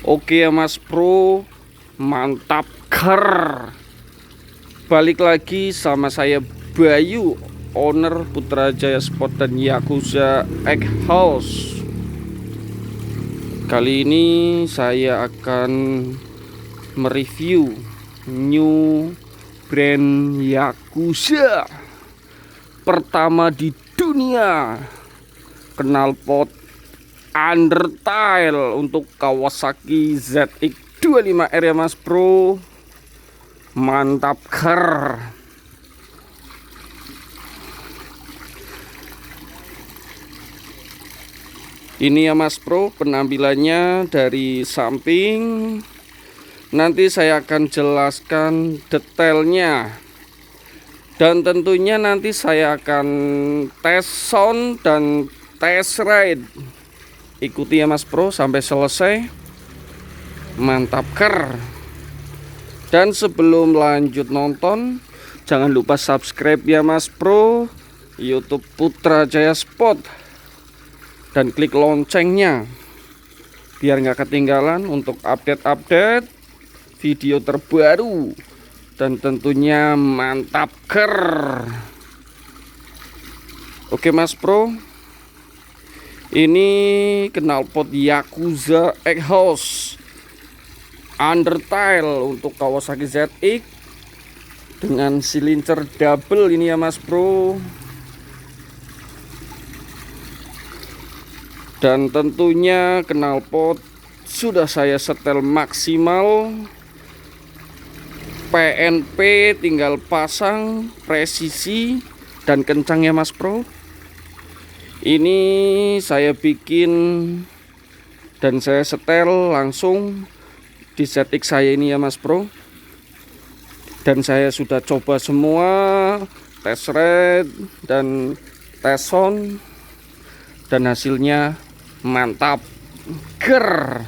Oke ya Mas Bro, mantap ker. Balik lagi sama saya Bayu, owner Putrajaya Sport dan Yakuza Egg House. Kali ini saya akan mereview new brand Yakuza pertama di dunia, knalpot Undertale untuk Kawasaki ZX25R ya Mas Bro. Mantap ker. Ini ya Mas Bro, penampilannya dari samping. Nanti saya akan jelaskan detailnya. Dan tentunya nanti saya akan tes sound dan tes ride. Ikuti ya Mas Bro sampai selesai. Mantap ker. Dan sebelum lanjut nonton, jangan lupa subscribe ya Mas Bro YouTube Putrajaya Sport, dan klik loncengnya biar nggak ketinggalan untuk update-update video terbaru. Dan tentunya mantap ker. Oke Mas Bro, ini knalpot Yakuza Egg House Undertale untuk Kawasaki ZX dengan silinder double ini ya Mas Bro. Dan tentunya knalpot sudah saya setel maksimal. PNP tinggal pasang, presisi dan kencang ya Mas Bro. Ini saya bikin dan saya setel langsung di ZX saya ini ya Mas Bro. Dan saya sudah coba semua, tes ride dan tes sound, dan hasilnya mantap ger.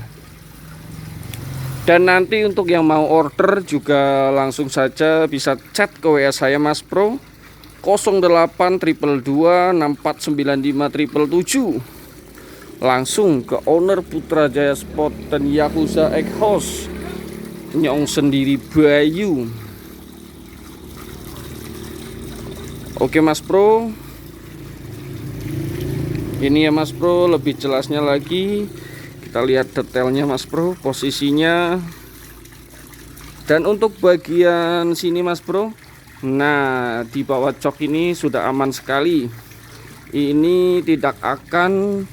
Dan nanti untuk yang mau order juga langsung saja bisa chat ke WA saya Mas Bro 0822649577. Langsung ke owner Putrajaya Sport dan Yakuza Egg House, Nyong sendiri Bayu. Oke Mas Bro, ini ya Mas Bro, lebih jelasnya lagi kita lihat detailnya Mas Bro, posisinya. Dan untuk bagian sini Mas Bro, nah di bawah jok ini sudah aman sekali. Ini tidak akan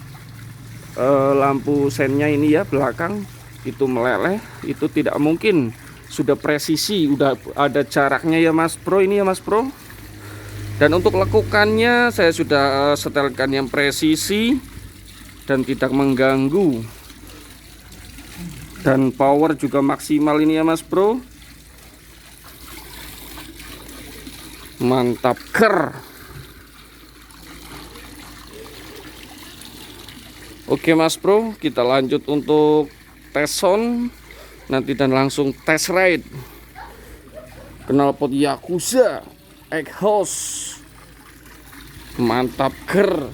lampu sennya ini ya belakang itu meleleh, itu tidak mungkin. Sudah presisi, udah ada jaraknya ya Mas Bro ini ya Mas Bro. Dan untuk lekukannya saya sudah setelkan yang presisi dan tidak mengganggu. Dan power juga maksimal ini ya Mas Bro. Mantap ker. Oke Mas Bro, kita lanjut untuk tes sound nanti dan langsung tes ride knalpot Yakuza Egg House. Mantap ker.